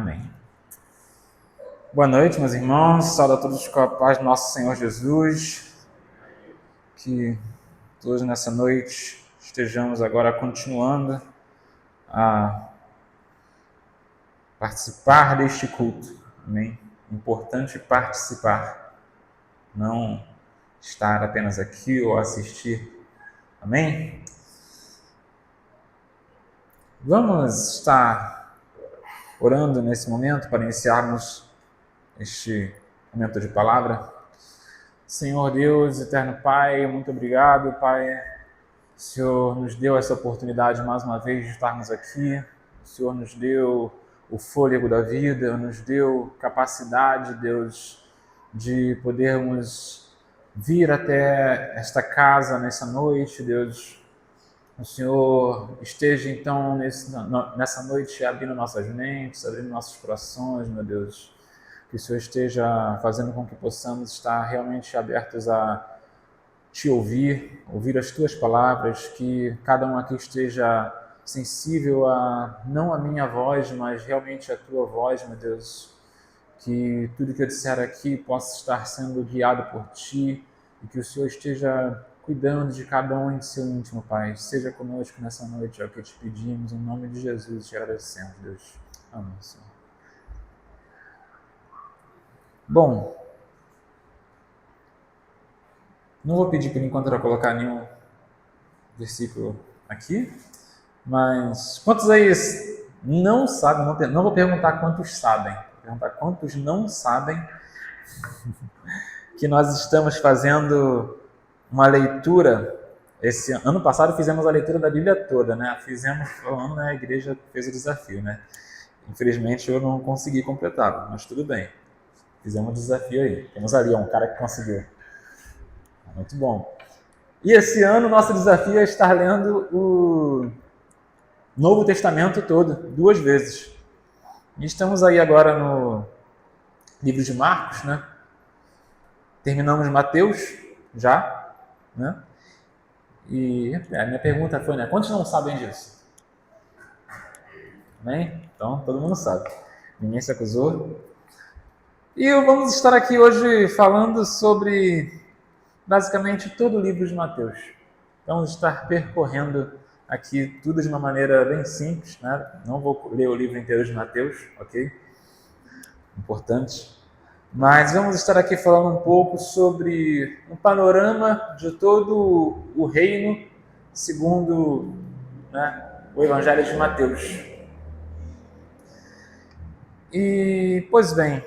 Amém. Boa noite, meus irmãos. Saúde a todos com a paz do nosso Senhor Jesus. Que todos nessa noite estejamos agora continuando a participar deste culto. Amém. Importante participar, não estar apenas aqui ou assistir. Amém. Vamos estar orando nesse momento para iniciarmos este momento de palavra. Senhor Deus, eterno Pai, muito obrigado, Pai. O Senhor nos deu essa oportunidade mais uma vez de estarmos aqui. O Senhor nos deu o fôlego da vida, nos deu capacidade, Deus, de podermos vir até esta casa nessa noite, Deus. O Senhor esteja então nessa noite abrindo nossas mentes, abrindo nossos corações, meu Deus. Que o Senhor esteja fazendo com que possamos estar realmente abertos a te ouvir as tuas palavras, que cada um aqui esteja sensível não a minha voz, mas realmente a tua voz, meu Deus. Que tudo que eu disser aqui possa estar sendo guiado por ti e que o Senhor esteja cuidando de cada um em seu íntimo, Pai. Seja conosco nessa noite, é o que te pedimos, em nome de Jesus, te agradecemos, Deus. Amém, Senhor. Bom, não vou pedir por enquanto para colocar nenhum versículo aqui, mas quantos aí não sabem, não vou perguntar quantos sabem, vou perguntar quantos não sabem que nós estamos fazendo uma leitura. Esse ano passado fizemos a leitura da Bíblia toda, né? A igreja fez o desafio, né? Infelizmente eu não consegui completar, mas tudo bem. Fizemos um desafio aí. Temos ali um cara que conseguiu. Muito bom. E esse ano o nosso desafio é estar lendo o Novo Testamento todo, 2 vezes. E estamos aí agora no livro de Marcos, né? Terminamos Mateus já, né? E a minha pergunta foi, né? Quantos não sabem disso? Amém? Então, todo mundo sabe. Ninguém se acusou. E vamos estar aqui hoje falando sobre, basicamente, todo o livro de Mateus. Vamos estar percorrendo aqui tudo de uma maneira bem simples, né? Não vou ler o livro inteiro de Mateus, ok? Importante. Mas vamos estar aqui falando um pouco sobre um panorama de todo o reino segundo, né, o Evangelho de Mateus. E, pois bem,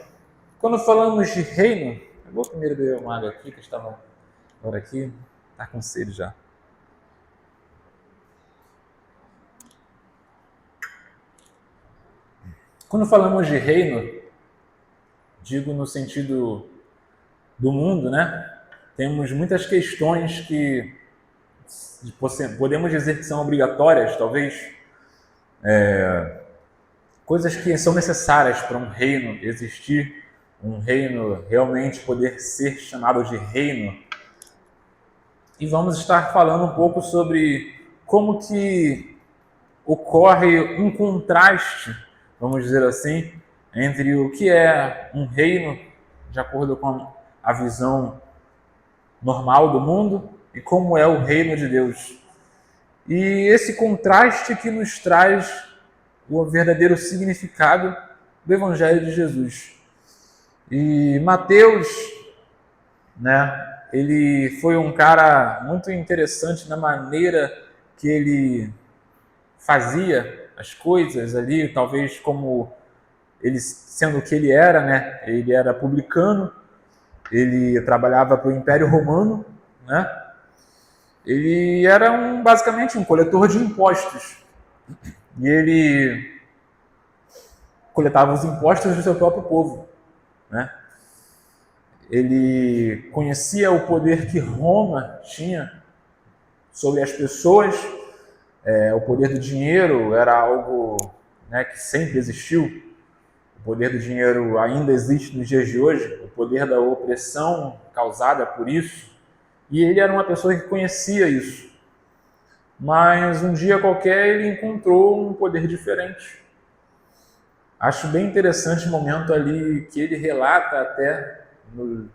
quando falamos de reino, eu vou primeiro beber uma água aqui, que eu estava agora aqui, está com sede já. Quando falamos de reino, digo no sentido do mundo, né? Temos muitas questões que podemos dizer que são obrigatórias, talvez, coisas que são necessárias para um reino existir, um reino realmente poder ser chamado de reino. E vamos estar falando um pouco sobre como que ocorre um contraste, vamos dizer assim, entre o que é um reino, de acordo com a visão normal do mundo, e como é o reino de Deus. E esse contraste que nos traz o verdadeiro significado do Evangelho de Jesus. E Mateus, né, ele foi um cara muito interessante na maneira que ele fazia as coisas ali, talvez como ele, sendo o que ele era, né, ele era publicano, ele trabalhava para o Império Romano, né, ele era basicamente um coletor de impostos. E ele coletava os impostos do seu próprio povo, né? Ele conhecia o poder que Roma tinha sobre as pessoas. O poder do dinheiro era algo, né, que sempre existiu. O poder do dinheiro ainda existe nos dias de hoje. O poder da opressão causada por isso. E ele era uma pessoa que conhecia isso. Mas um dia qualquer ele encontrou um poder diferente. Acho bem interessante o momento ali que ele relata até no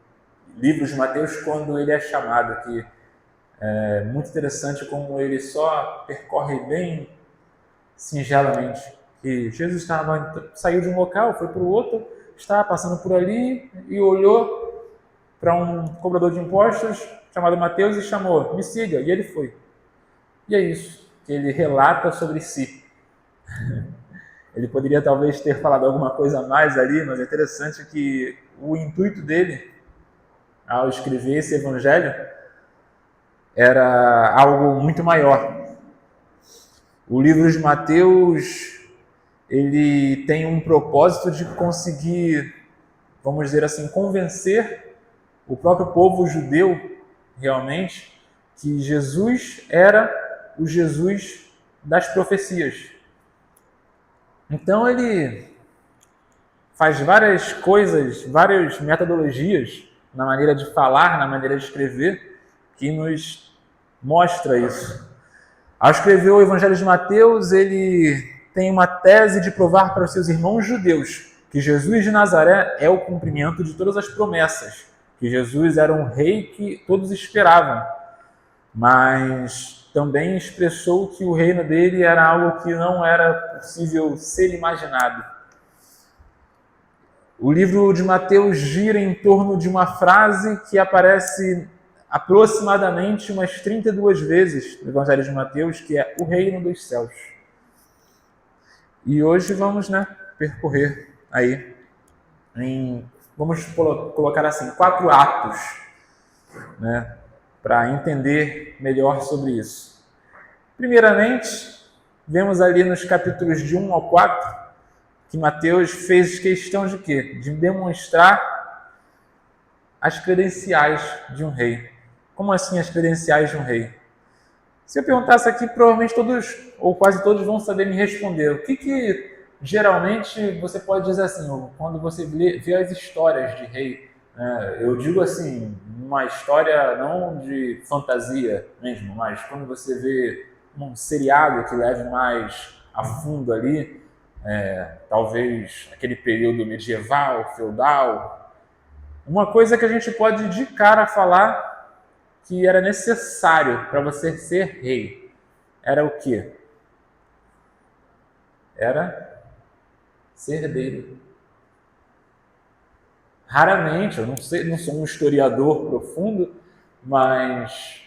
livro de Mateus quando ele é chamado, que é muito interessante como ele só percorre bem singelamente. Que Jesus saiu de um local, foi para o outro, estava passando por ali e olhou para um cobrador de impostos chamado Mateus e chamou: me siga, e ele foi. E é isso que ele relata sobre si. Ele poderia talvez ter falado alguma coisa a mais ali, mas é interessante que o intuito dele, ao escrever esse evangelho, era algo muito maior. O livro de Mateus, ele tem um propósito de conseguir, vamos dizer assim, convencer o próprio povo judeu, realmente, que Jesus era o Jesus das profecias. Então ele faz várias coisas, várias metodologias na maneira de falar, na maneira de escrever, que nos mostra isso. Ao escrever o Evangelho de Mateus, ele tem uma tese de provar para os seus irmãos judeus que Jesus de Nazaré é o cumprimento de todas as promessas, que Jesus era um rei que todos esperavam, mas também expressou que o reino dele era algo que não era possível ser imaginado. O livro de Mateus gira em torno de uma frase que aparece aproximadamente umas 32 vezes no Evangelho de Mateus, que é o reino dos céus. E hoje vamos percorrer aí vamos colocar assim, 4 atos, para entender melhor sobre isso. Primeiramente, vemos ali nos capítulos de 1 ao 4 que Mateus fez questão de quê? De demonstrar as credenciais de um rei. Como assim as credenciais de um rei? Se eu perguntasse aqui, provavelmente todos, ou quase todos, vão saber me responder. O que geralmente você pode dizer assim, quando você vê as histórias de rei? Eu digo assim, uma história não de fantasia mesmo, mas quando você vê um seriado que leve mais a fundo ali, talvez aquele período medieval, feudal, uma coisa que a gente pode de cara falar que era necessário para você ser rei, era o quê? Era ser herdeiro. Raramente, eu não sei, não sou um historiador profundo, mas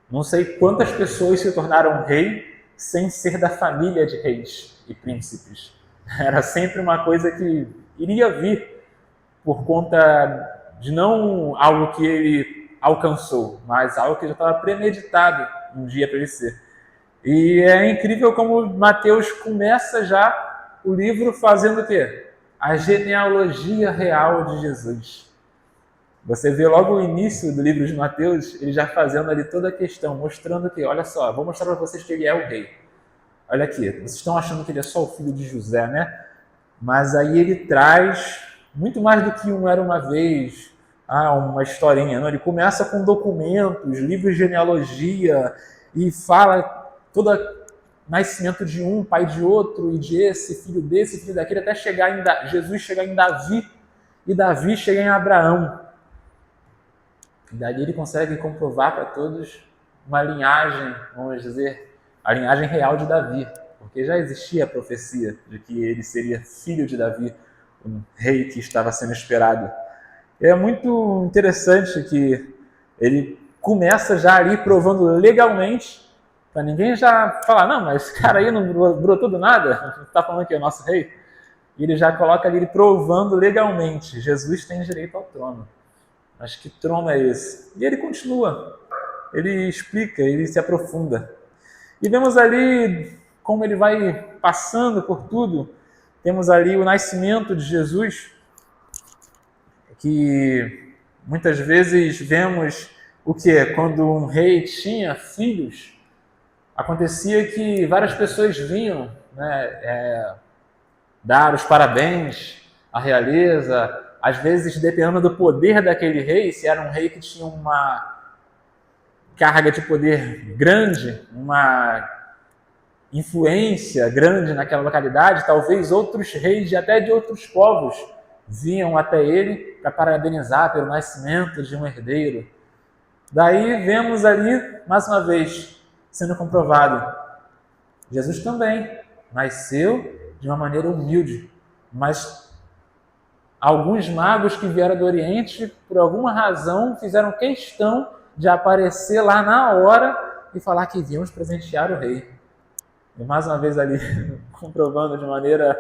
não sei quantas pessoas se tornaram rei sem ser da família de reis e príncipes. Era sempre uma coisa que iria vir por conta de não algo que ele alcançou, mas algo que já estava premeditado um dia para ele ser. E é incrível como Mateus começa já o livro fazendo o quê? A genealogia real de Jesus. Você vê logo o início do livro de Mateus, ele já fazendo ali toda a questão, mostrando que, olha só, vou mostrar para vocês que ele é o rei. Olha aqui, vocês estão achando que ele é só o filho de José, né? Mas aí ele traz muito mais do que um era uma vez, uma historinha. Não, ele começa com documentos, livros de genealogia e fala todo nascimento de um, pai de outro, e de esse, filho daquele, até chegar em Jesus chegar em Davi, e Davi chegar em Abraão. E dali ele consegue comprovar para todos uma linhagem, vamos dizer, a linhagem real de Davi, porque já existia a profecia de que ele seria filho de Davi, um rei que estava sendo esperado. E é muito interessante que ele começa já ali provando legalmente, para ninguém já falar, não, mas esse cara aí não brotou do nada, está falando que é o nosso rei. E ele já coloca ali provando legalmente, Jesus tem direito ao trono. Mas que trono é esse? E ele continua, ele explica, ele se aprofunda. E vemos ali como ele vai passando por tudo. Temos ali o nascimento de Jesus, que muitas vezes vemos o que? Quando um rei tinha filhos, acontecia que várias pessoas vinham dar os parabéns à realeza. Às vezes, dependendo do poder daquele rei, se era um rei que tinha uma carga de poder grande, uma influência grande naquela localidade, talvez outros reis e até de outros povos vinham até ele para parabenizar pelo nascimento de um herdeiro. Daí vemos ali, mais uma vez, sendo comprovado, Jesus também nasceu de uma maneira humilde, mas alguns magos que vieram do Oriente, por alguma razão, fizeram questão de aparecer lá na hora e falar que viemos presentear o rei. E mais uma vez ali, comprovando de maneira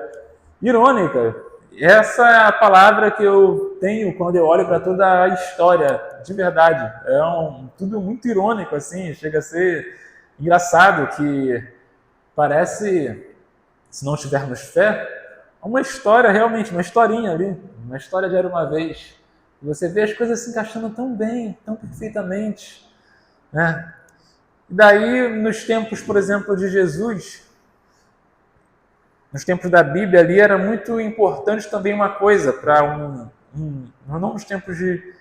irônica. Essa é a palavra que eu tenho quando eu olho para toda a história, de verdade. É tudo muito irônico, assim, chega a ser engraçado, que parece, se não tivermos fé, uma história realmente, uma historinha ali, uma história de Era Uma Vez. E você vê as coisas se encaixando tão bem, tão perfeitamente, né? E daí, nos tempos, por exemplo, de Jesus, nos tempos da Bíblia ali, era muito importante também uma coisa, não nos tempos de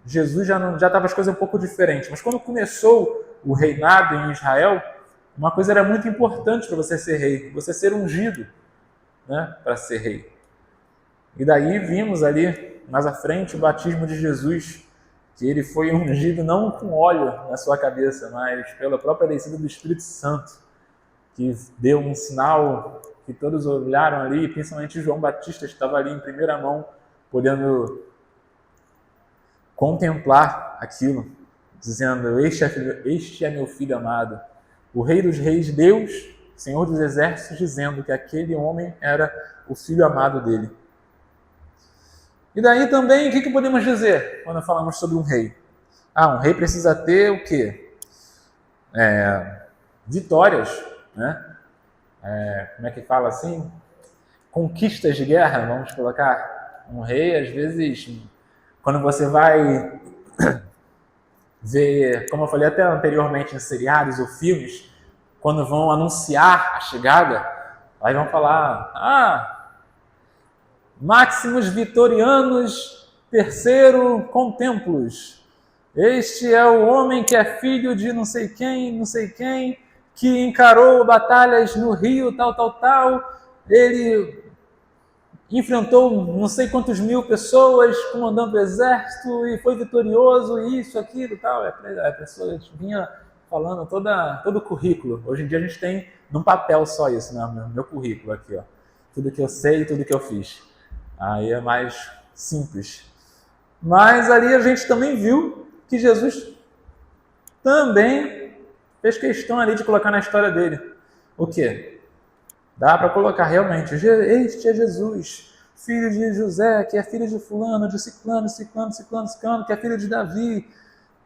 Jesus já estava as coisas um pouco diferentes, mas quando começou o reinado em Israel, uma coisa era muito importante para você ser rei, você ser ungido, né, para ser rei. E daí vimos ali, mais à frente, o batismo de Jesus, que ele foi ungido não com óleo na sua cabeça, mas pela própria descida do Espírito Santo, que deu um sinal que todos olharam ali, principalmente João Batista estava ali em primeira mão, podendo contemplar aquilo, dizendo: este é meu filho amado, o Rei dos Reis, Deus, Senhor dos Exércitos, dizendo que aquele homem era o filho amado dele. E daí também, o que podemos dizer quando falamos sobre um rei? Um rei precisa ter o quê? Vitórias, né? Como é que fala assim? Conquistas de guerra, vamos colocar. Um rei, às vezes, quando você vai ver, como eu falei até anteriormente em seriados ou filmes, quando vão anunciar a chegada, aí vão falar: Maximus Vitorianus III Contemplos. Este é o homem que é filho de não sei quem, que encarou batalhas no Rio, tal. Ele enfrentou não sei quantos mil pessoas comandando o exército e foi vitorioso, isso, aquilo, tal. A pessoa vinha falando todo o currículo. Hoje em dia a gente tem num papel só isso, né? Meu currículo aqui, ó. Tudo que eu sei, tudo que eu fiz. Aí é mais simples. Mas ali a gente também viu que Jesus também fez questão ali de colocar na história dele. O quê? Dá para colocar realmente: este é Jesus, filho de José, que é filho de fulano, de ciclano, que é filho de Davi.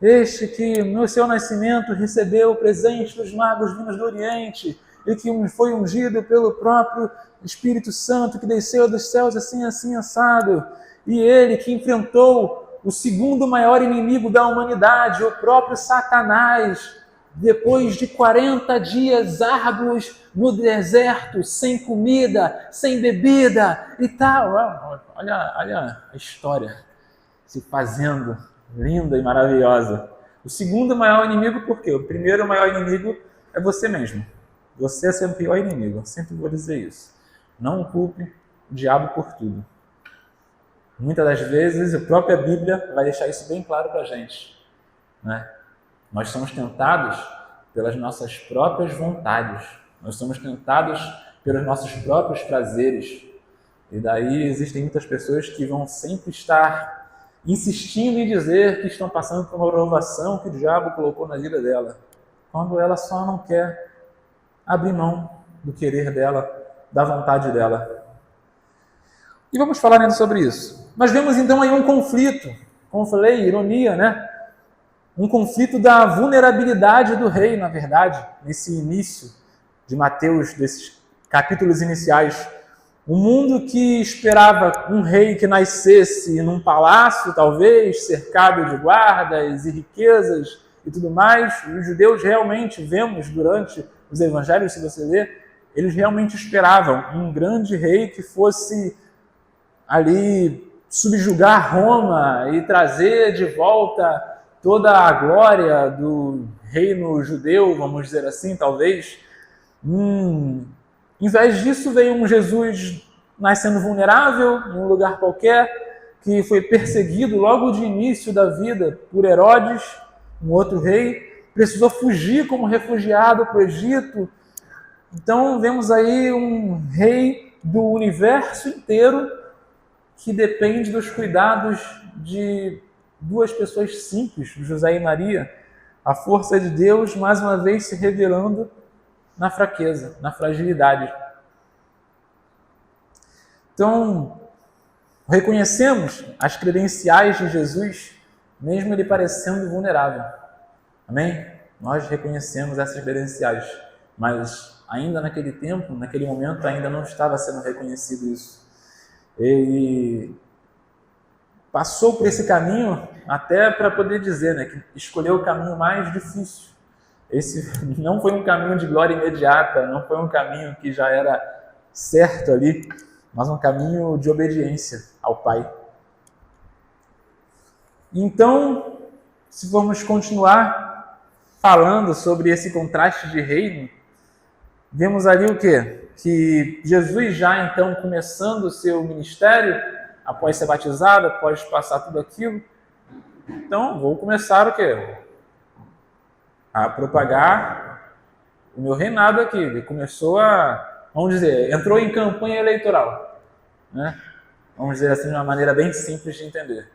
Este que no seu nascimento recebeu o presente dos magos vindos do Oriente e que foi ungido pelo próprio Espírito Santo, que desceu dos céus assim, assado. E ele que enfrentou o segundo maior inimigo da humanidade, o próprio Satanás, depois de 40 dias árduos no deserto, sem comida, sem bebida e tal. Olha a história se fazendo linda e maravilhosa. O segundo maior inimigo, por quê? O primeiro maior inimigo é você mesmo. Você é seu pior inimigo. Eu sempre vou dizer isso. Não culpe o diabo por tudo. Muitas das vezes, a própria Bíblia vai deixar isso bem claro para a gente, né? Nós somos tentados pelas nossas próprias vontades. Nós somos tentados pelos nossos próprios prazeres. E daí existem muitas pessoas que vão sempre estar insistindo em dizer que estão passando por uma provação que o diabo colocou na vida dela, quando ela só não quer abrir mão do querer dela, da vontade dela. E vamos falar ainda sobre isso. Nós vemos então aí um conflito, como eu falei, ironia, né? Um conflito da vulnerabilidade do rei, na verdade, nesse início de Mateus, desses capítulos iniciais. Um mundo que esperava um rei que nascesse num palácio, talvez, cercado de guardas e riquezas e tudo mais. Os judeus realmente, vemos durante os evangelhos, se você ler, eles realmente esperavam um grande rei que fosse ali subjugar Roma e trazer de volta toda a glória do reino judeu, vamos dizer assim, talvez. Em vez disso, veio um Jesus nascendo vulnerável, em um lugar qualquer, que foi perseguido logo de início da vida por Herodes, um outro rei, precisou fugir como refugiado para o Egito. Então, vemos aí um rei do universo inteiro que depende dos cuidados de duas pessoas simples, José e Maria. A força de Deus, mais uma vez, se revelando na fraqueza, na fragilidade. Então, reconhecemos as credenciais de Jesus, mesmo ele parecendo vulnerável. Amém? Nós reconhecemos essas credenciais, mas ainda naquele tempo, naquele momento, ainda não estava sendo reconhecido isso. Ele passou por esse caminho até para poder dizer, né, que escolheu o caminho mais difícil. Esse não foi um caminho de glória imediata, não foi um caminho que já era certo ali, mas um caminho de obediência ao Pai. Então, se formos continuar falando sobre esse contraste de reino, vemos ali o quê? Que Jesus já então começando o seu ministério, após ser batizado, após passar tudo aquilo, então vou começar o quê? A propagar o meu reinado aqui. Ele começou a, vamos dizer, entrou em campanha eleitoral, né? Vamos dizer assim, de uma maneira bem simples de entender.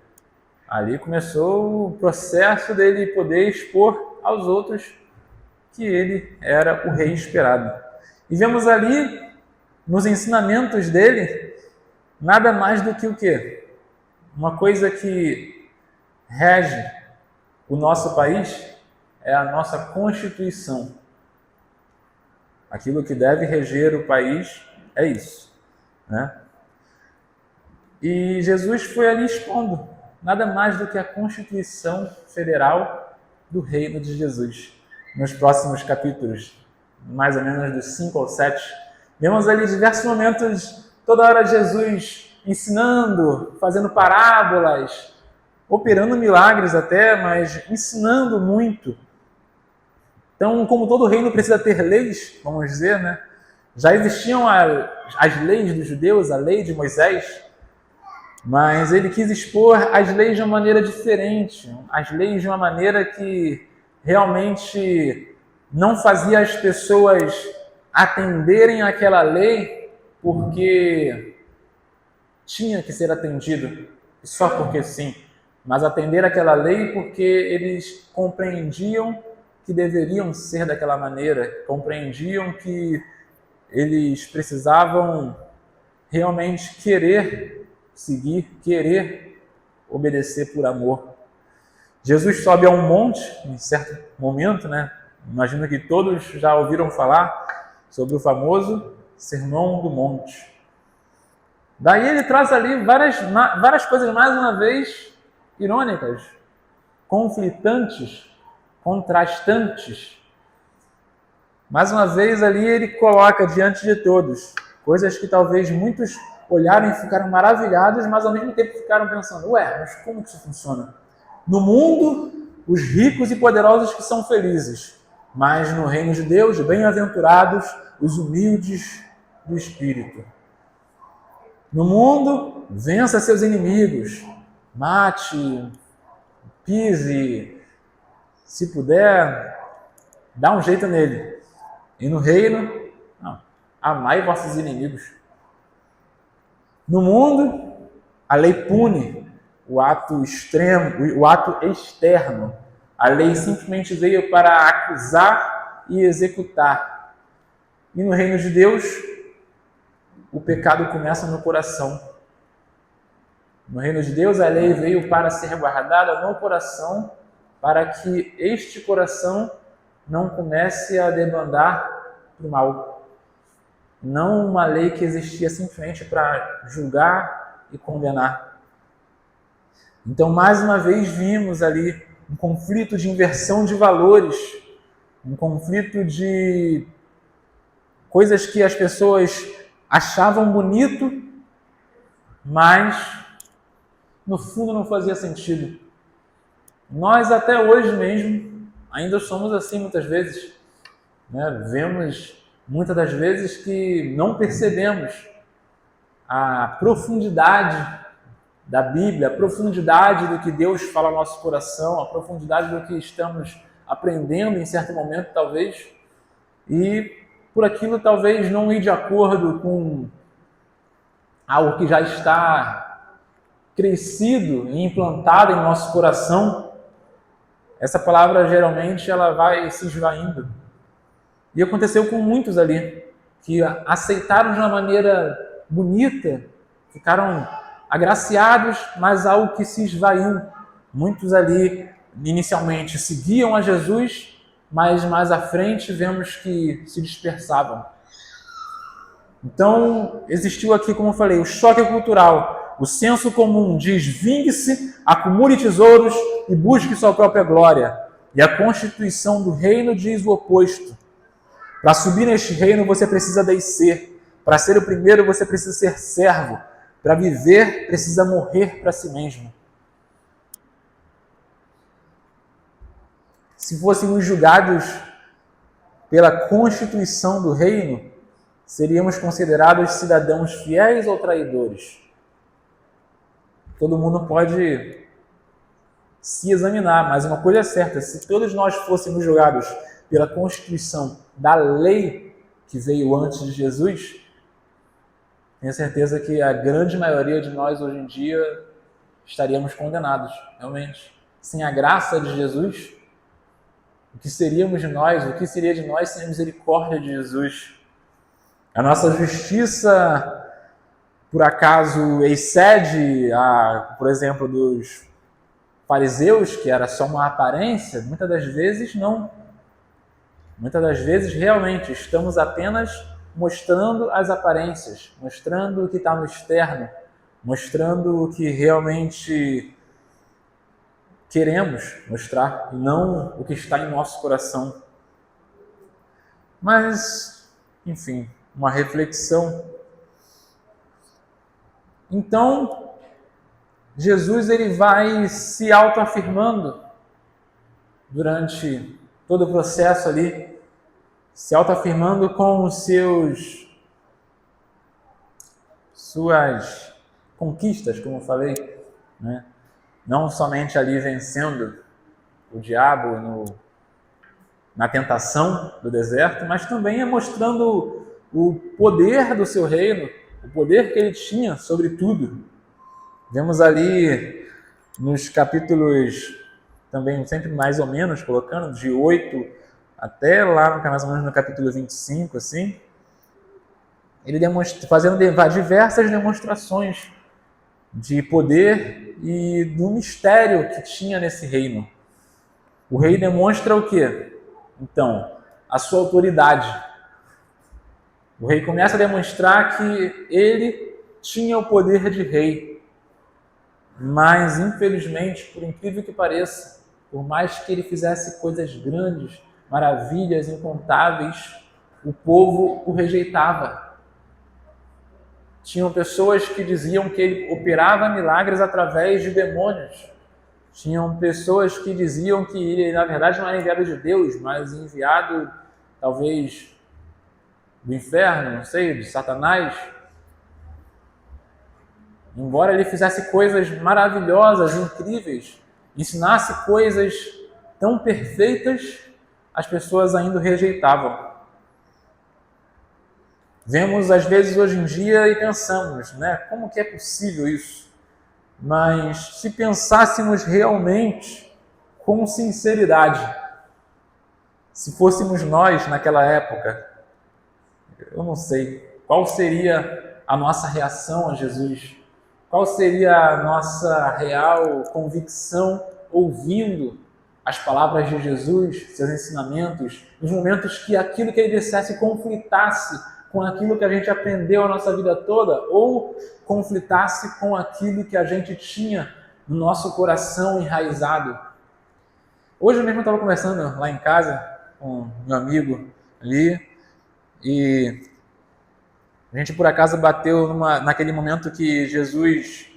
Ali começou o processo dele poder expor aos outros que ele era o rei esperado. E vemos ali, nos ensinamentos dele, nada mais do que o quê? Uma coisa que rege o nosso país é a nossa Constituição. Aquilo que deve reger o país é isso, né? E Jesus foi ali expondo nada mais do que a Constituição Federal do Reino de Jesus. Nos próximos capítulos, mais ou menos dos 5 ao 7, vemos ali diversos momentos, toda hora Jesus ensinando, fazendo parábolas, operando milagres até, mas ensinando muito. Então, como todo reino precisa ter leis, vamos dizer, né? Já existiam as leis dos judeus, a lei de Moisés, mas ele quis expor as leis de uma maneira diferente, as leis de uma maneira que realmente não fazia as pessoas atenderem àquela lei porque tinha que ser atendido, só porque sim, mas atender àquela lei porque eles compreendiam que deveriam ser daquela maneira, compreendiam que eles precisavam realmente querer seguir, querer obedecer por amor. Jesus sobe a um monte, em certo momento, né? Imagino que todos já ouviram falar sobre o famoso Sermão do Monte. Daí ele traz ali várias coisas, mais uma vez, irônicas, conflitantes, contrastantes. Mais uma vez ali ele coloca diante de todos coisas que talvez muitos olharam e ficaram maravilhados, mas ao mesmo tempo ficaram pensando, mas como que isso funciona? No mundo, os ricos e poderosos que são felizes, mas no reino de Deus, bem-aventurados os humildes do espírito. No mundo, vença seus inimigos, mate, pise, se puder, dá um jeito nele. E no reino, não, amai vossos inimigos. No mundo, a lei pune o ato extremo, o ato externo. A lei simplesmente veio para acusar e executar. E no reino de Deus, o pecado começa no coração. No reino de Deus, a lei veio para ser guardada no coração, para que este coração não comece a debandar para o mal. Não uma lei que existia simplesmente para julgar e condenar. Então, mais uma vez, vimos ali um conflito de inversão de valores, um conflito de coisas que as pessoas achavam bonito, mas no fundo não fazia sentido. Nós até hoje mesmo ainda somos assim muitas vezes, né? Vemos muitas das vezes que não percebemos a profundidade da Bíblia, a profundidade do que Deus fala ao nosso coração, a profundidade do que estamos aprendendo em certo momento, talvez, e por aquilo talvez não ir de acordo com algo que já está crescido e implantado em nosso coração, essa palavra geralmente ela vai se esvaindo. E aconteceu com muitos ali, que aceitaram de uma maneira bonita, ficaram agraciados, mas algo que se esvaiu. Muitos ali inicialmente seguiam a Jesus, mas mais à frente vemos que se dispersavam. Então, existiu aqui, como eu falei, o choque cultural. O senso comum diz: vingue-se, acumule tesouros e busque sua própria glória. E a constituição do reino diz o oposto. Para subir neste reino você precisa descer. Para ser o primeiro você precisa ser servo. Para viver precisa morrer para si mesmo. Se fôssemos julgados pela constituição do reino, seríamos considerados cidadãos fiéis ou traidores? Todo mundo pode se examinar, mas uma coisa é certa: se todos nós fôssemos julgados pela constituição da lei que veio antes de Jesus, tenho certeza que a grande maioria de nós hoje em dia estaríamos condenados, realmente. Sem a graça de Jesus, o que seríamos de nós? O que seria de nós sem a misericórdia de Jesus? A nossa justiça, por acaso, excede a, por exemplo, dos fariseus, que era só uma aparência? Muitas das vezes não. Muitas das vezes, realmente, estamos apenas mostrando as aparências, mostrando o que está no externo, mostrando o que realmente queremos mostrar, e não o que está em nosso coração. Mas, enfim, uma reflexão. Então, Jesus ele vai se autoafirmando durante todo o processo ali, se autoafirmando com os suas conquistas, como eu falei, né? Não somente ali vencendo o diabo na tentação do deserto, mas também mostrando o poder do seu reino, o poder que ele tinha sobre tudo. Vemos ali nos capítulos, também sempre mais ou menos, colocando de 8 até lá, mais ou menos no capítulo 25, assim, ele fazendo diversas demonstrações de poder e do mistério que tinha nesse reino. O rei demonstra o quê? Então, a sua autoridade. O rei começa a demonstrar que ele tinha o poder de rei. Mas, infelizmente, por incrível que pareça, por mais que ele fizesse coisas grandes, maravilhas incontáveis, o povo o rejeitava. Tinham pessoas que diziam que ele operava milagres através de demônios. Tinham pessoas que diziam que ele, na verdade, não era enviado de Deus, mas enviado, talvez, do inferno, não sei, de Satanás. Embora ele fizesse coisas maravilhosas, incríveis, ensinasse coisas tão perfeitas, as pessoas ainda o rejeitavam. Vemos, às vezes, hoje em dia e pensamos, né? Como que é possível isso? Mas se pensássemos realmente com sinceridade, se fôssemos nós naquela época, eu não sei qual seria a nossa reação a Jesus, qual seria a nossa real convicção ouvindo as palavras de Jesus, seus ensinamentos, nos momentos que aquilo que ele dissesse conflitasse com aquilo que a gente aprendeu a nossa vida toda, ou conflitasse com aquilo que a gente tinha no nosso coração enraizado. Hoje mesmo eu estava conversando lá em casa com meu amigo ali, e a gente por acaso bateu naquele momento que Jesus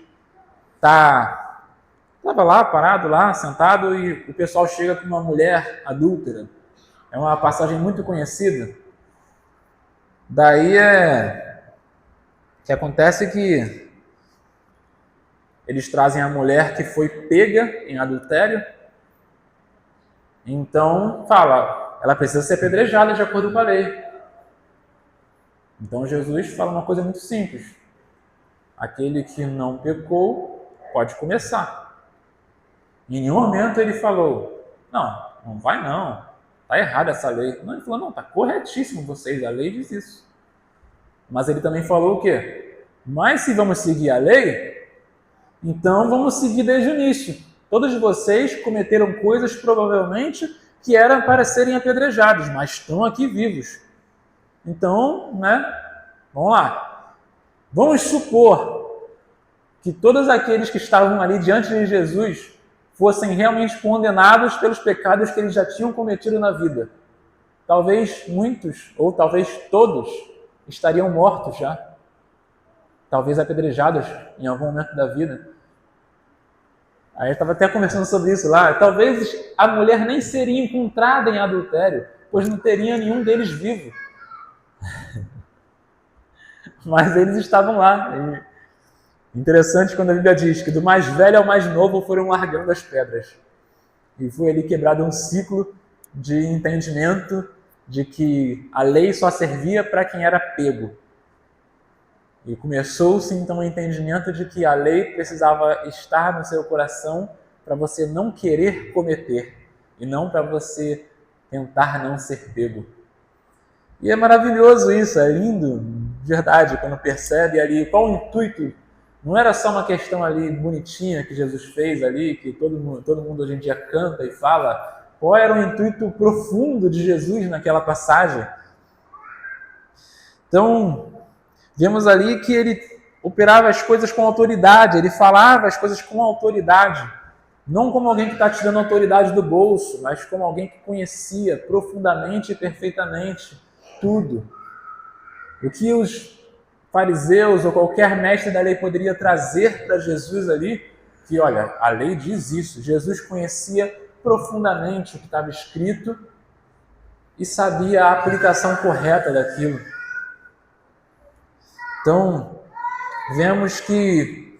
estava lá, parado lá, sentado, e o pessoal chega com uma mulher adúltera. É uma passagem muito conhecida. Daí que acontece que eles trazem a mulher que foi pega em adultério. Então fala, ela precisa ser apedrejada de acordo com a lei. Então Jesus fala uma coisa muito simples. Aquele que não pecou pode começar. Em nenhum momento ele falou, não vai não, está errada essa lei. Não, ele falou, não, está corretíssimo vocês, a lei diz isso. Mas ele também falou o quê? Mas se vamos seguir a lei, então vamos seguir desde o início. Todos vocês cometeram coisas provavelmente que eram para serem apedrejados, mas estão aqui vivos. Então, vamos lá. Vamos supor que todos aqueles que estavam ali diante de Jesus fossem realmente condenados pelos pecados que eles já tinham cometido na vida. Talvez muitos, ou talvez todos, estariam mortos já. Talvez apedrejados em algum momento da vida. Aí eu estava até conversando sobre isso lá. Talvez a mulher nem seria encontrada em adultério, pois não teria nenhum deles vivo. Mas eles estavam lá. E interessante quando a Bíblia diz que do mais velho ao mais novo foram largando as pedras. E foi ali quebrado um ciclo de entendimento de que a lei só servia para quem era pego. E começou-se então o entendimento de que a lei precisava estar no seu coração para você não querer cometer e não para você tentar não ser pego. E é maravilhoso isso, é lindo, de verdade, quando percebe ali qual o intuito. Não era só uma questão ali bonitinha que Jesus fez ali, que todo mundo hoje em dia canta e fala. Qual era o intuito profundo de Jesus naquela passagem? Então, vemos ali que ele operava as coisas com autoridade, ele falava as coisas com autoridade. Não como alguém que está tirando autoridade do bolso, mas como alguém que conhecia profundamente e perfeitamente tudo. O que os fariseus ou qualquer mestre da lei poderia trazer para Jesus ali, que olha, a lei diz isso. Jesus conhecia profundamente o que estava escrito e sabia a aplicação correta daquilo. Então, vemos que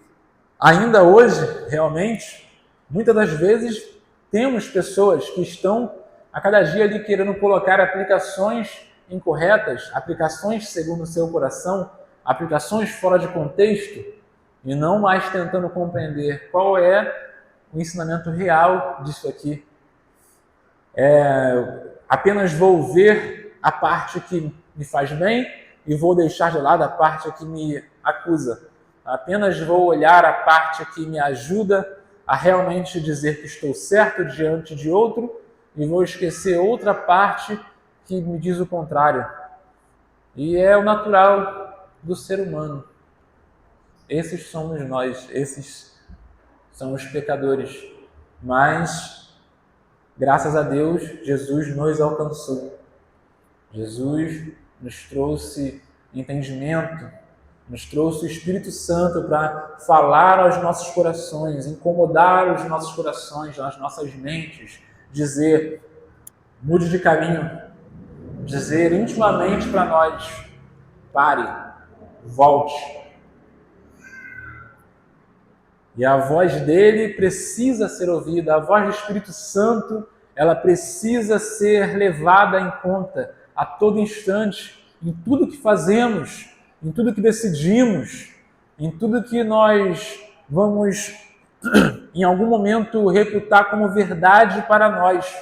ainda hoje, realmente, muitas das vezes temos pessoas que estão a cada dia ali querendo colocar aplicações incorretas, aplicações segundo o seu coração, aplicações fora de contexto, e não mais tentando compreender qual é o ensinamento real disso aqui. Apenas vou ver a parte que me faz bem e vou deixar de lado a parte que me acusa. Apenas vou olhar a parte que me ajuda a realmente dizer que estou certo diante de outro e vou esquecer outra parte que me diz o contrário. E é o natural do ser humano. Esses somos nós, esses são os pecadores. Mas, graças a Deus, Jesus nos alcançou. Jesus nos trouxe entendimento, nos trouxe o Espírito Santo para falar aos nossos corações, incomodar os nossos corações, as nossas mentes, dizer, mude de caminho, dizer intimamente para nós, pare, volte. E a voz dele precisa ser ouvida, a voz do Espírito Santo, ela precisa ser levada em conta a todo instante, em tudo que fazemos, em tudo que decidimos, em tudo que nós vamos, em algum momento, reputar como verdade para nós.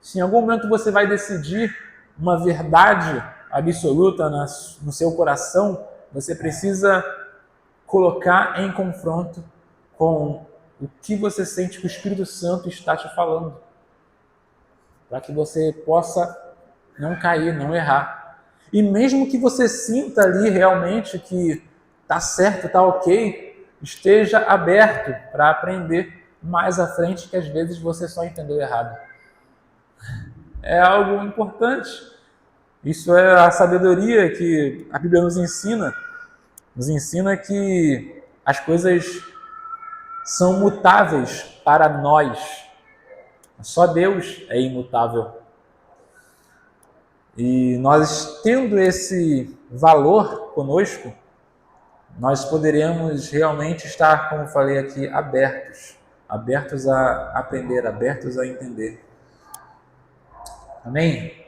Se em algum momento você vai decidir uma verdade absoluta no seu coração, você precisa colocar em confronto com o que você sente que o Espírito Santo está te falando, para que você possa não cair, não errar. E mesmo que você sinta ali realmente que está certo, está ok, esteja aberto para aprender mais à frente, que às vezes você só entendeu errado. É algo importante. Isso é a sabedoria que a Bíblia nos ensina que as coisas são mutáveis para nós. Só Deus é imutável. E nós, tendo esse valor conosco, nós poderemos realmente estar, como falei aqui, abertos a aprender, abertos a entender. Amém?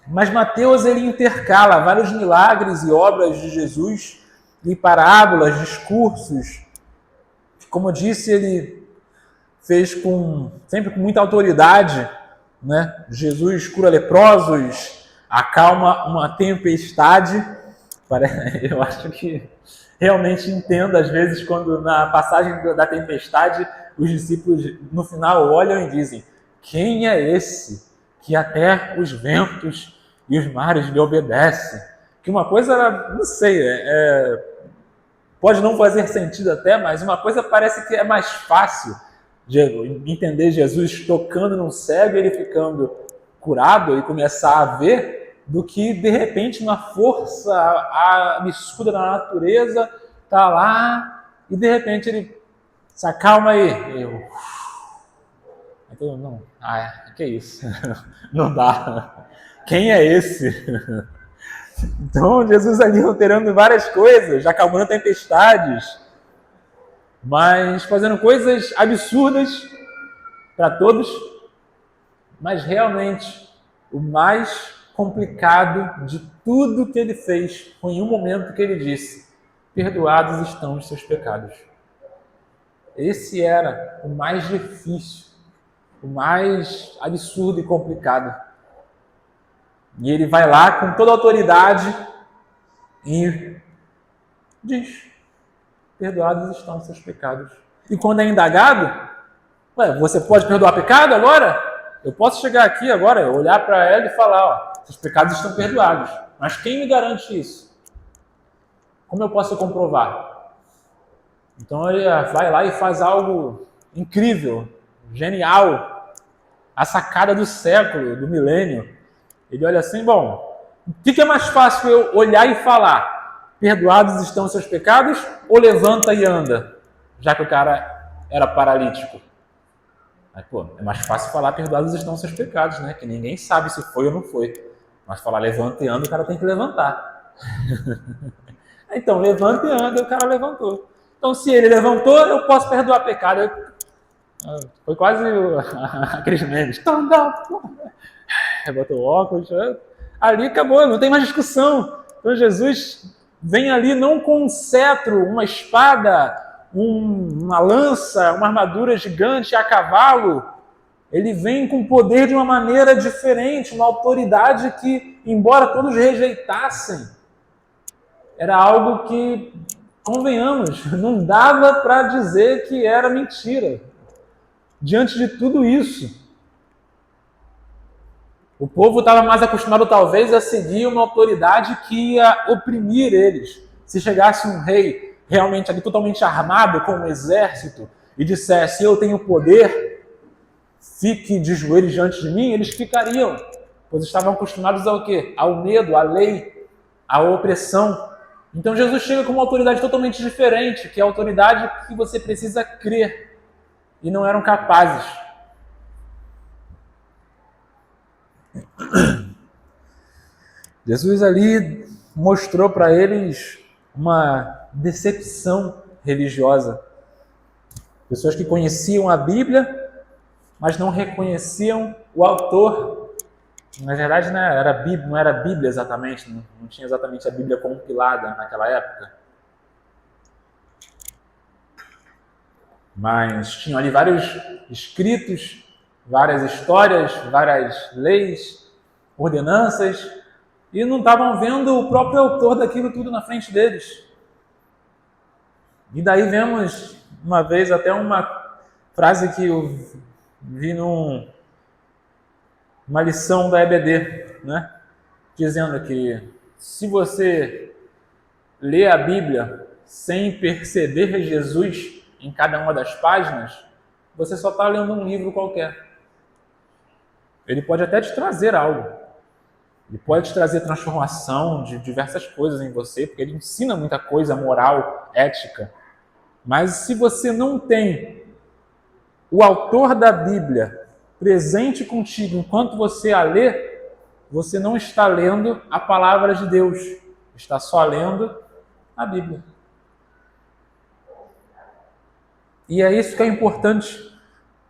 Mas Mateus ele intercala vários milagres e obras de Jesus em parábolas, discursos. Como eu disse, ele fez sempre com muita autoridade, né? Jesus cura leprosos, acalma uma tempestade. Eu acho que realmente entendo, às vezes, quando na passagem da tempestade, os discípulos no final olham e dizem: quem é esse que até os ventos e os mares lhe obedecem? Que uma coisa, não sei, pode não fazer sentido até, mas uma coisa parece que é mais fácil de entender Jesus tocando num cego e ele ficando curado e começar a ver, do que de repente uma força absurda na natureza tá lá e de repente ele se acalma aí. Então, não, que é isso? Não dá. Quem é esse? Então, Jesus ali alterando várias coisas, acalmando tempestades, mas fazendo coisas absurdas para todos, mas realmente o mais complicado de tudo que ele fez foi em um momento que ele disse: perdoados estão os seus pecados. Esse era o mais difícil, o mais absurdo e complicado. E ele vai lá com toda a autoridade e diz: perdoados estão os seus pecados. E quando é indagado: você pode perdoar pecado agora? Eu posso chegar aqui agora, olhar para ela e falar: seus pecados estão perdoados. Mas quem me garante isso? Como eu posso comprovar? Então ele vai lá e faz algo incrível, genial, a sacada do século, do milênio. Ele olha assim: bom, o que é mais fácil eu olhar e falar? Perdoados estão os seus pecados, ou levanta e anda? Já que o cara era paralítico. Aí, é mais fácil falar perdoados estão os seus pecados, né? Que ninguém sabe se foi ou não foi. Mas falar levanta e anda, o cara tem que levantar. Então, levanta e anda, o cara levantou. Então, se ele levantou, eu posso perdoar pecado. Foi quase aqueles memes. Stand up! Botou o óculos. Ali acabou, não tem mais discussão. Então, Jesus vem ali não com um cetro, uma espada, uma lança, uma armadura gigante a cavalo. Ele vem com poder de uma maneira diferente, uma autoridade que, embora todos rejeitassem, era algo que, convenhamos, não dava para dizer que era mentira. Diante de tudo isso, o povo estava mais acostumado, talvez, a seguir uma autoridade que ia oprimir eles. Se chegasse um rei realmente ali totalmente armado, com um exército, e dissesse: eu tenho poder, fique de joelhos diante de mim, eles ficariam, pois estavam acostumados ao quê? Ao medo, à lei, à opressão. Então Jesus chega com uma autoridade totalmente diferente, que é a autoridade que você precisa crer, e não eram capazes. Jesus ali mostrou para eles uma decepção religiosa. Pessoas que conheciam a Bíblia, mas não reconheciam o autor. Na verdade, não era Bíblia exatamente, não tinha exatamente a Bíblia compilada naquela época. Mas tinham ali vários escritos, várias histórias, várias leis, ordenanças, e não estavam vendo o próprio autor daquilo tudo na frente deles. E daí vemos uma vez até uma frase que eu vi numa lição da EBD, né? Dizendo que se você lê a Bíblia sem perceber Jesus em cada uma das páginas, você só está lendo um livro qualquer. Ele pode até te trazer algo, Ele pode te trazer transformação de diversas coisas em você, porque ele ensina muita coisa moral, ética. Mas se você não tem o autor da Bíblia presente contigo enquanto você a lê, você não está lendo a palavra de Deus, está só lendo a Bíblia. E é isso que é importante,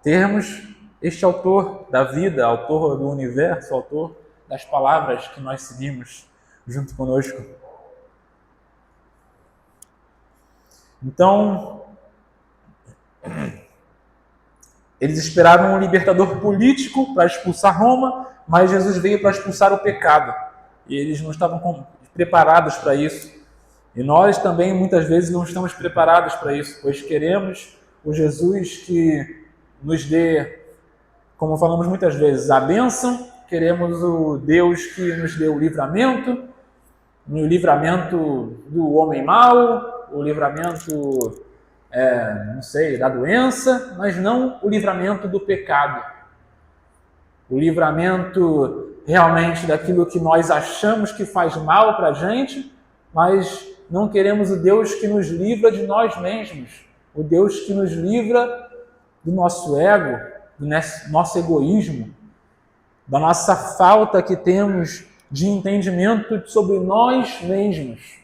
termos este autor da vida, autor do universo, autor das palavras que nós seguimos junto conosco. Então, eles esperavam um libertador político para expulsar Roma, mas Jesus veio para expulsar o pecado. E eles não estavam preparados para isso. E nós também, muitas vezes, não estamos preparados para isso, pois queremos o Jesus que nos dê, como falamos muitas vezes, a bênção, queremos o Deus que nos dê o livramento do homem mau, o livramento da doença, mas não o livramento do pecado. O livramento realmente daquilo que nós achamos que faz mal para a gente, mas não queremos o Deus que nos livra de nós mesmos, o Deus que nos livra do nosso ego, do nosso egoísmo, da nossa falta que temos de entendimento sobre nós mesmos.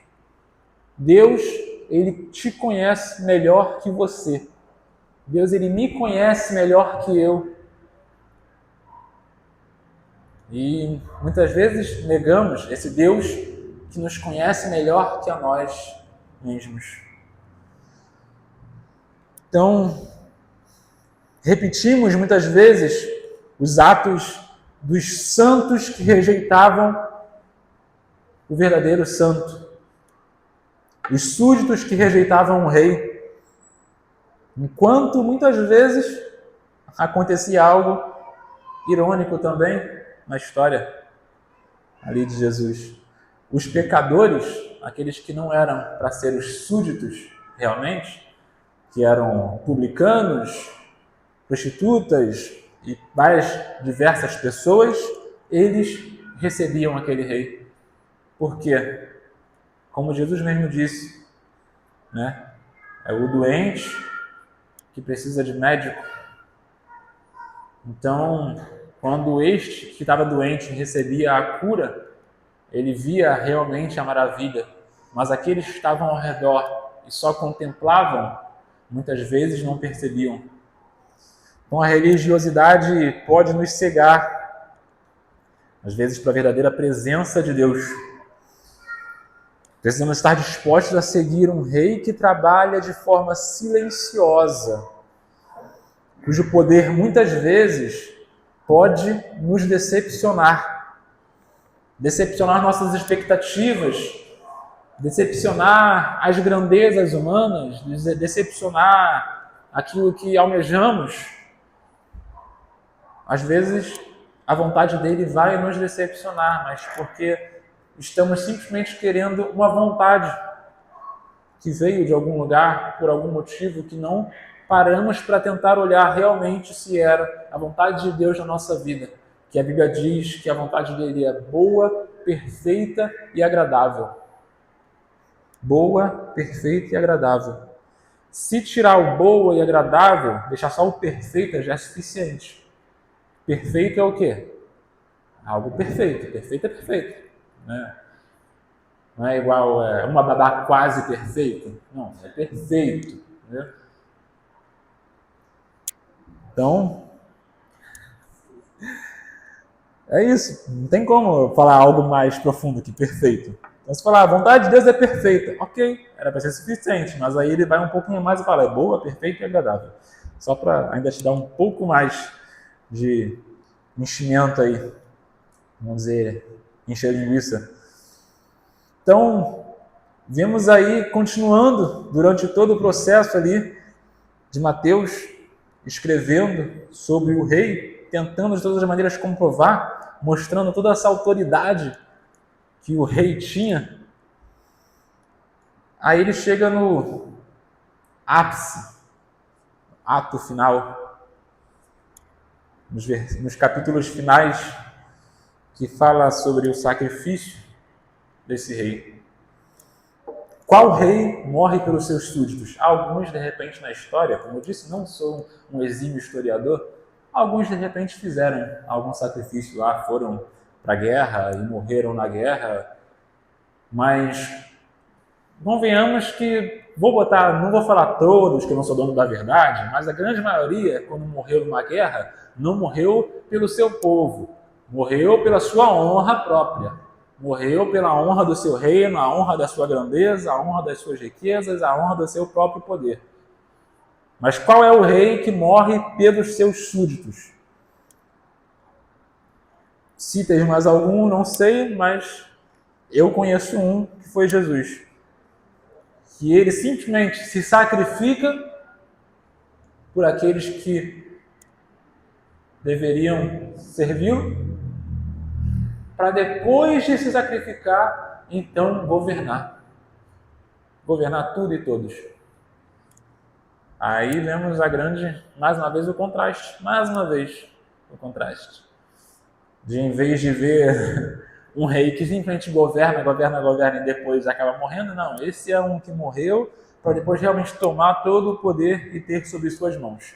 Deus, Ele te conhece melhor que você. Deus, Ele me conhece melhor que eu. E muitas vezes negamos esse Deus que nos conhece melhor que a nós mesmos. Então, repetimos muitas vezes os atos dos santos que rejeitavam o verdadeiro santo. Os súditos que rejeitavam o rei. Enquanto muitas vezes acontecia algo irônico também na história ali de Jesus. Os pecadores, aqueles que não eram para ser os súditos realmente, que eram publicanos, prostitutas e várias diversas pessoas, eles recebiam aquele rei. Por quê? Como Jesus mesmo disse, né? É o doente que precisa de médico. Então, quando este que estava doente recebia a cura, ele via realmente a maravilha. Mas aqueles que estavam ao redor e só contemplavam, muitas vezes não percebiam. Então, a religiosidade pode nos cegar, às vezes, para a verdadeira presença de Deus. Precisamos estar dispostos a seguir um rei que trabalha de forma silenciosa, cujo poder muitas vezes pode nos decepcionar nossas expectativas, decepcionar as grandezas humanas, decepcionar aquilo que almejamos. Às vezes a vontade dele vai nos decepcionar, mas porque estamos simplesmente querendo uma vontade que veio de algum lugar, por algum motivo, que não paramos para tentar olhar realmente se era a vontade de Deus na nossa vida. Que a Bíblia diz que a vontade dele é boa, perfeita e agradável. Boa, perfeita e agradável. Se tirar o boa e agradável, deixar só o perfeita já é suficiente. Perfeito é o quê? Algo perfeito. Perfeito é perfeito. Né? Não é igual uma babá quase perfeita. Não, é perfeito. Né? Então, é isso. Não tem como falar algo mais profundo que perfeito. Então, se falar, a vontade de Deus é perfeita. Ok, era para ser suficiente. Mas aí ele vai um pouquinho mais e fala, é boa, perfeita e agradável. Só para ainda te dar um pouco mais de enchimento aí. Vamos dizer, encher linguiça. Então, vemos aí, continuando, durante todo o processo ali de Mateus, escrevendo sobre o rei, tentando de todas as maneiras comprovar, mostrando toda essa autoridade que o rei tinha. Aí ele chega no ápice, ato final, nos capítulos finais que fala sobre o sacrifício desse rei. Qual rei morre pelos seus súditos? Alguns, de repente, na história, como eu disse, não sou um exímio historiador, alguns, de repente, fizeram algum sacrifício lá, foram para a guerra e morreram na guerra, mas convenhamos que, não vou falar todos, que eu não sou dono da verdade, mas a grande maioria, quando morreu numa guerra, não morreu pelo seu povo, morreu pela sua honra própria. Morreu pela honra do seu reino, a honra da sua grandeza, a honra das suas riquezas, a honra do seu próprio poder. Mas qual é o rei que morre pelos seus súditos? Se tem mais algum, não sei, mas eu conheço um, que foi Jesus. Que ele simplesmente se sacrifica por aqueles que deveriam servi-lo, para depois de se sacrificar, então governar. Governar tudo e todos. Aí vemos mais uma vez o contraste. Mais uma vez o contraste. Em vez de ver um rei que simplesmente governa e depois acaba morrendo, não. Esse é um que morreu para depois realmente tomar todo o poder e ter sobre suas mãos.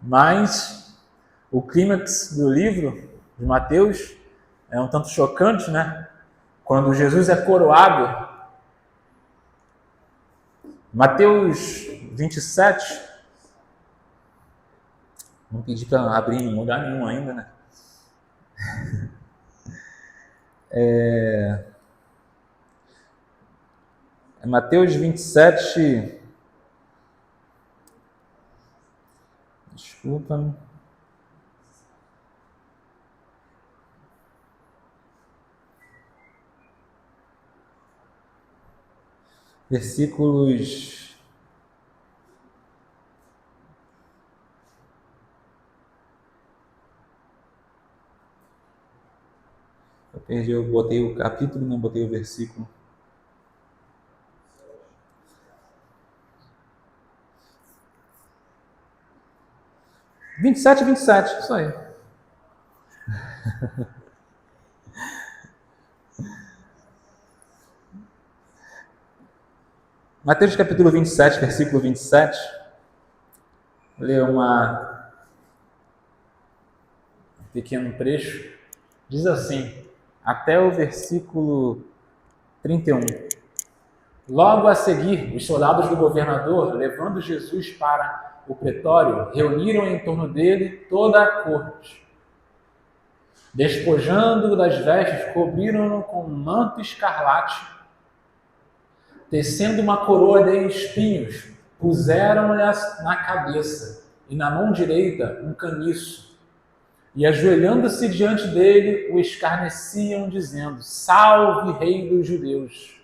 Mas o clímax do livro de Mateus é um tanto chocante, né? Quando Jesus é coroado. Mateus 27. Não pedi para abrir em lugar nenhum ainda, né? Mateus 27. Desculpa. Versículos. Eu botei o capítulo, não botei o versículo. 27 e 27, isso aí. Mateus capítulo 27, versículo 27. Vou ler um pequeno trecho. Diz assim, até o versículo 31. Logo a seguir, os soldados do governador, levando Jesus para o pretório, reuniram em torno dele toda a corte. Despojando-o das vestes, cobriram-no com um manto escarlate, tecendo uma coroa de espinhos, puseram-lhe na cabeça e na mão direita um caniço. E ajoelhando-se diante dele, o escarneciam, dizendo, salve, rei dos judeus!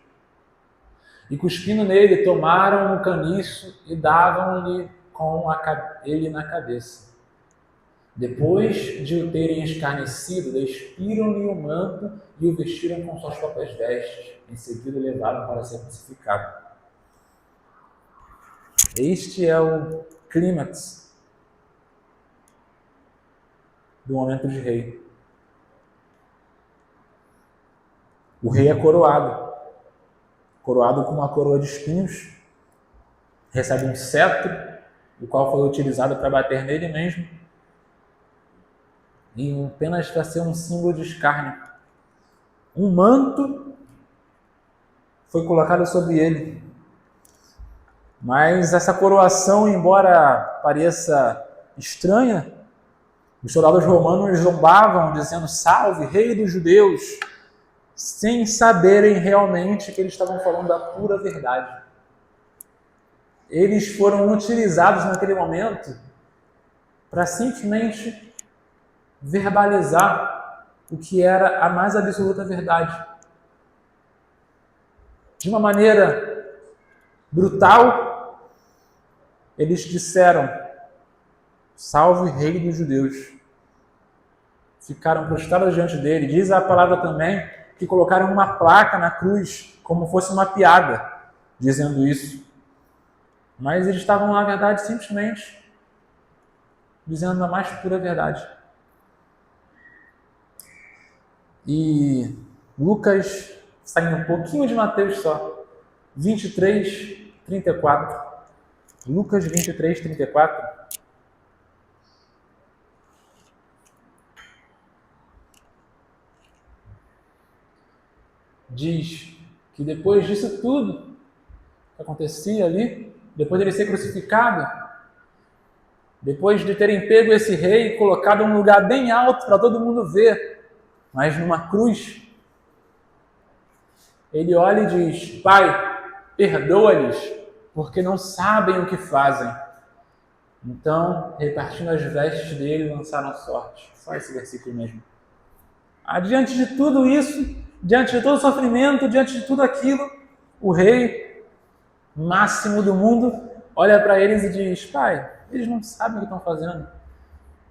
E cuspindo nele, tomaram o caniço e davam-lhe com ele na cabeça. Depois de o terem escarnecido, despiram-lhe o manto e o vestiram com suas próprias vestes. Em seguida, o levaram para ser crucificado. Este é o clímax do momento de rei. O rei é coroado com uma coroa de espinhos, recebe um cetro, o qual foi utilizado para bater nele mesmo, e apenas para ser um símbolo de escárnio. Um manto foi colocado sobre ele. Mas essa coroação, embora pareça estranha, os soldados romanos zombavam, dizendo, salve, rei dos judeus, sem saberem realmente que eles estavam falando da pura verdade. Eles foram utilizados naquele momento para simplesmente verbalizar o que era a mais absoluta verdade. De uma maneira brutal, eles disseram, salve, rei dos judeus. Ficaram prostrados diante dele. Diz a palavra também que colocaram uma placa na cruz, como fosse uma piada, dizendo isso. Mas eles estavam, na verdade, simplesmente dizendo a mais pura verdade. E Lucas, saindo um pouquinho de Mateus só, 23, 34. Lucas 23, 34. Diz que depois disso tudo que acontecia ali, depois dele ser crucificado, depois de terem pego esse rei e colocado em um lugar bem alto para todo mundo ver, mas numa cruz, ele olha e diz: Pai, perdoa-lhes, porque não sabem o que fazem. Então, repartindo as vestes dele, lançaram sorte. Só esse versículo mesmo. Diante de tudo isso, diante de todo o sofrimento, diante de tudo aquilo, o rei máximo do mundo olha para eles e diz: Pai, eles não sabem o que estão fazendo.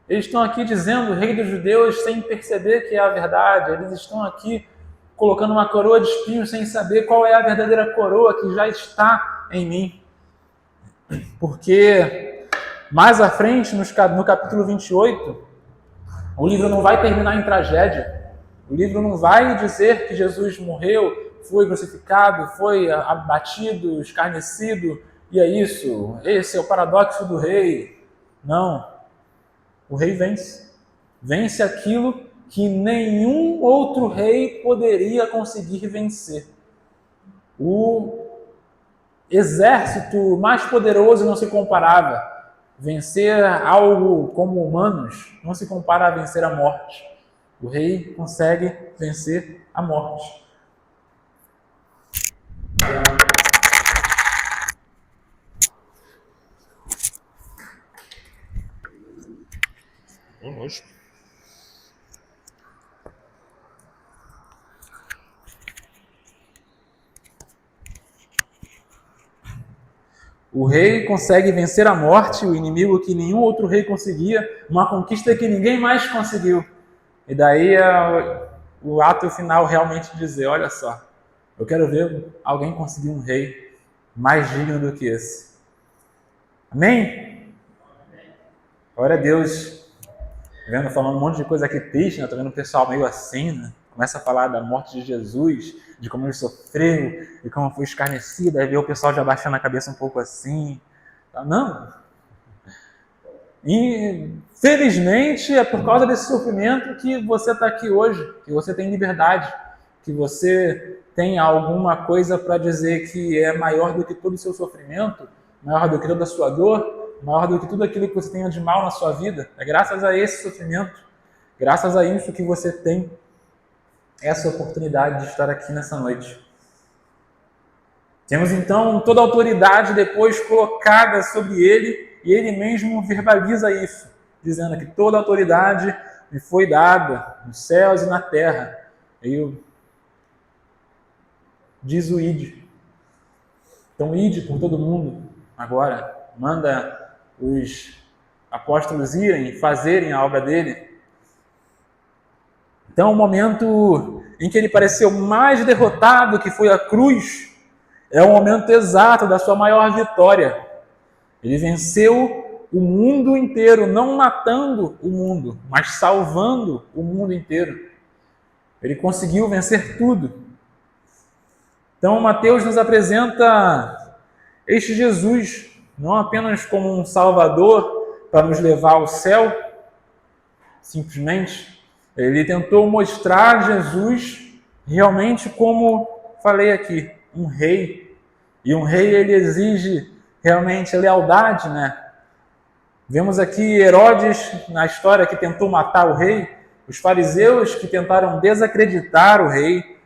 Eles estão aqui dizendo Rei dos Judeus sem perceber que é a verdade. Eles estão aqui colocando uma coroa de espinhos sem saber qual é a verdadeira coroa que já está em mim. Porque mais à frente, no capítulo 28, o livro não vai terminar em tragédia. O livro não vai dizer que Jesus morreu, foi crucificado, foi abatido, escarnecido, e é isso. Esse é o paradoxo do rei. Não. O rei vence. Vence aquilo que nenhum outro rei poderia conseguir vencer. O exército mais poderoso não se comparava. Vencer algo como humanos não se compara a vencer a morte. O rei consegue vencer a morte. O rei consegue vencer a morte, o inimigo que nenhum outro rei conseguia, uma conquista que ninguém mais conseguiu. E daí o ato final realmente dizer: olha só, eu quero ver alguém conseguir um rei mais digno do que esse. Amém? Glória a Deus. Vendo, falando um monte de coisa aqui triste, né? Tô vendo o pessoal meio assim, né? Começa a falar da morte de Jesus, de como ele sofreu, de como foi escarnecido, aí vê o pessoal já baixando a cabeça um pouco assim. Não. E, felizmente, é por causa desse sofrimento que você está aqui hoje, que você tem liberdade, que você tem alguma coisa para dizer que é maior do que todo o seu sofrimento, maior do que toda a sua dor, maior do que tudo aquilo que você tenha de mal na sua vida. É graças a esse sofrimento, graças a isso que você tem essa oportunidade de estar aqui nessa noite. Temos então toda a autoridade depois colocada sobre ele, e ele mesmo verbaliza isso, dizendo que toda a autoridade me foi dada nos céus e na terra. E diz o ide. Então ide por todo mundo agora, manda os apóstolos irem fazerem a obra dele. Então o momento em que ele pareceu mais derrotado, que foi a cruz, é o momento exato da sua maior vitória. Ele venceu o mundo inteiro, não matando o mundo, mas salvando o mundo inteiro. Ele conseguiu vencer tudo. Então Mateus nos apresenta este Jesus, não apenas como um Salvador para nos levar ao céu, simplesmente. Ele tentou mostrar Jesus realmente como, falei aqui, um rei. E um rei, ele exige realmente lealdade, né? Vemos aqui Herodes, na história, que tentou matar o rei, os fariseus que tentaram desacreditar o rei,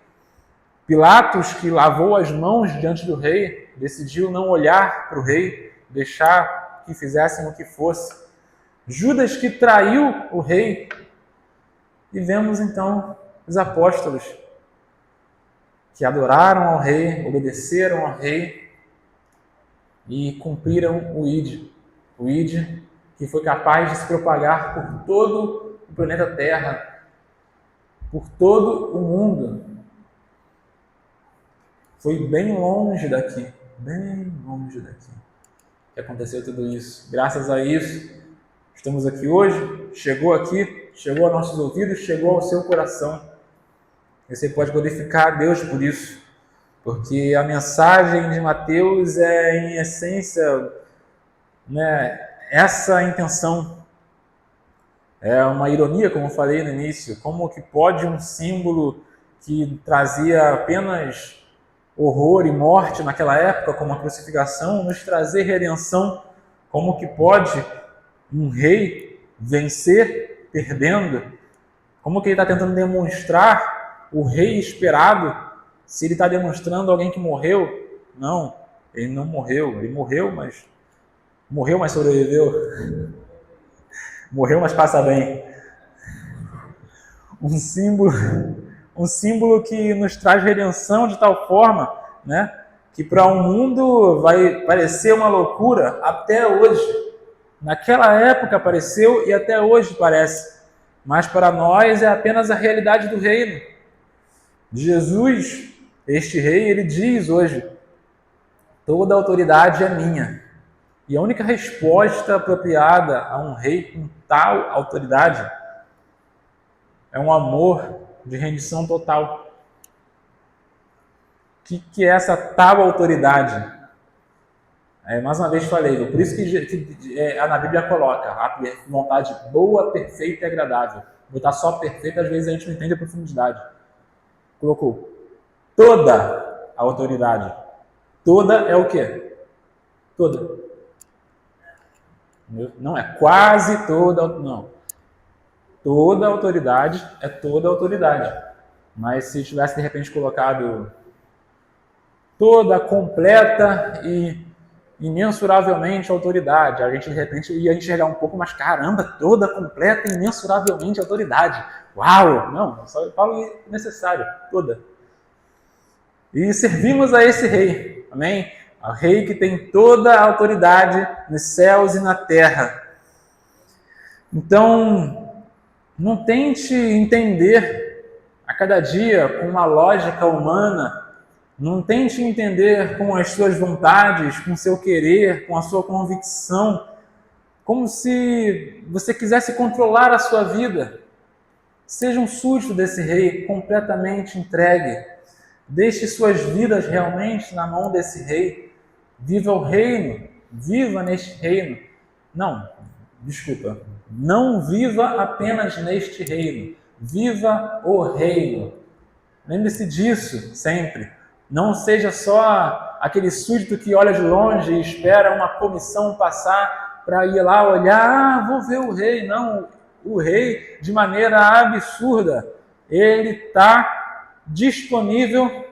Pilatos, que lavou as mãos diante do rei, decidiu não olhar para o rei, deixar que fizessem o que fosse, Judas, que traiu o rei, e vemos então os apóstolos que adoraram ao rei, obedeceram ao rei e cumpriram o ide que foi capaz de se propagar por todo o planeta Terra, por todo o mundo. Foi bem longe daqui que aconteceu tudo isso. Graças a isso, estamos aqui hoje, chegou aos nossos ouvidos, chegou ao seu coração. Você pode glorificar a Deus por isso, porque a mensagem de Mateus é, em essência, né, essa intenção. É uma ironia, como eu falei no início, como que pode um símbolo que trazia apenas horror e morte naquela época, como a crucificação, nos trazer redenção? Como que pode um rei vencer perdendo? Como que ele está tentando demonstrar o rei esperado, se ele está demonstrando alguém que morreu? Não, ele não morreu. Ele morreu, mas sobreviveu. Morreu, mas passa bem. Um símbolo que nos traz redenção de tal forma, né, que para o mundo vai parecer uma loucura até hoje. Naquela época pareceu e até hoje parece, mas para nós é apenas a realidade do reino. Jesus, este rei, ele diz hoje: toda a autoridade é minha. E a única resposta apropriada a um rei com tal autoridade é um amor de rendição total. O que é essa tal autoridade? Mais uma vez falei, por isso que na Bíblia coloca a vontade boa, perfeita e agradável. Botar só perfeita, às vezes a gente não entende a profundidade. Colocou toda a autoridade. Toda é o quê? Toda. Não é quase toda, não. Toda autoridade é toda autoridade. Mas se tivesse de repente colocado toda, completa e imensuravelmente autoridade, a gente de repente ia enxergar um pouco, mas caramba, toda, completa e imensuravelmente autoridade. Uau! Não, só falo necessário, toda. E servimos a esse rei, amém? Ao rei que tem toda a autoridade nos céus e na terra. Então, não tente entender a cada dia com uma lógica humana. Não tente entender com as suas vontades, com o seu querer, com a sua convicção, como se você quisesse controlar a sua vida. Seja um súdito desse rei, completamente entregue. Deixe suas vidas realmente na mão desse rei. Viva o reino, viva neste reino. Não viva apenas neste reino, viva o reino. Lembre-se disso sempre. Não seja só aquele súdito que olha de longe e espera uma comissão passar para ir lá olhar, vou ver o rei. Não, o rei, de maneira absurda, ele está disponível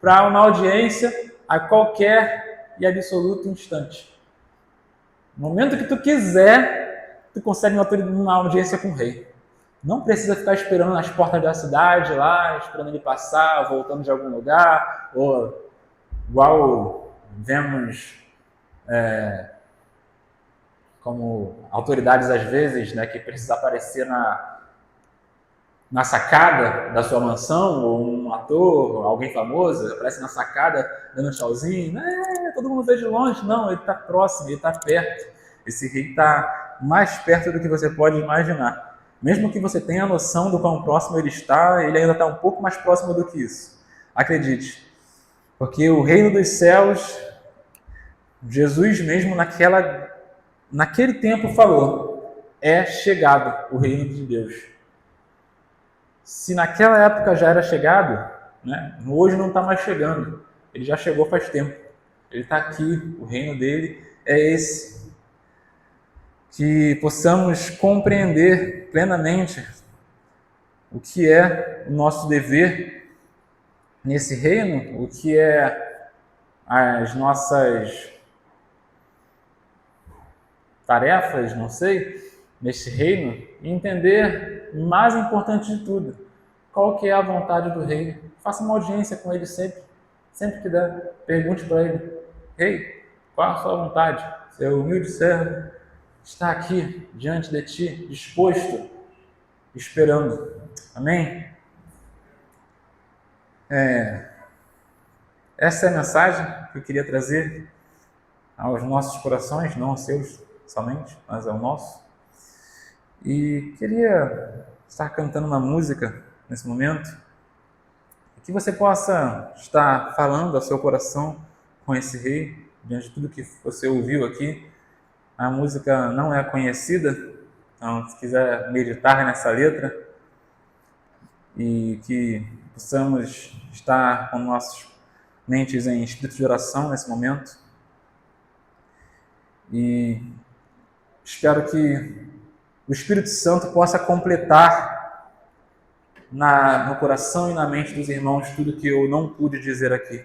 para uma audiência a qualquer e absoluto instante. No momento que tu quiser, tu consegue uma audiência com o rei. Não precisa ficar esperando nas portas da cidade lá, esperando ele passar, voltando de algum lugar, ou igual vemos como autoridades às vezes, né, que precisa aparecer na sacada da sua mansão, ou um ator, alguém famoso, aparece na sacada dando um tchauzinho, todo mundo vê de longe. Não, ele está próximo, ele está perto. Esse rei está mais perto do que você pode imaginar. Mesmo que você tenha a noção do quão próximo ele ainda está um pouco mais próximo do que isso. Acredite, porque o reino dos céus, Jesus mesmo naquele tempo falou, é chegado o reino de Deus. Se naquela época já era chegado, né, hoje não está mais chegando. Ele já chegou faz tempo. Ele está aqui, o reino dele é esse. Que possamos compreender plenamente o que é o nosso dever nesse reino, o que é as nossas tarefas, não sei, neste reino, e entender, mais importante de tudo, qual que é a vontade do rei. Faça uma audiência com ele sempre que der, pergunte para ele: rei, qual a sua vontade? Seu humilde servo está aqui diante de ti, disposto, esperando. Amém? Essa é a mensagem que eu queria trazer aos nossos corações, não aos seus somente, mas ao nosso. E queria estar cantando uma música nesse momento, Que você possa estar falando ao seu coração com esse rei, diante de tudo que você ouviu aqui. A música não é conhecida, então se quiser meditar nessa letra, e que possamos estar com nossas mentes em espírito de oração nesse momento. E espero que o Espírito Santo possa completar no coração e na mente dos irmãos tudo que eu não pude dizer aqui.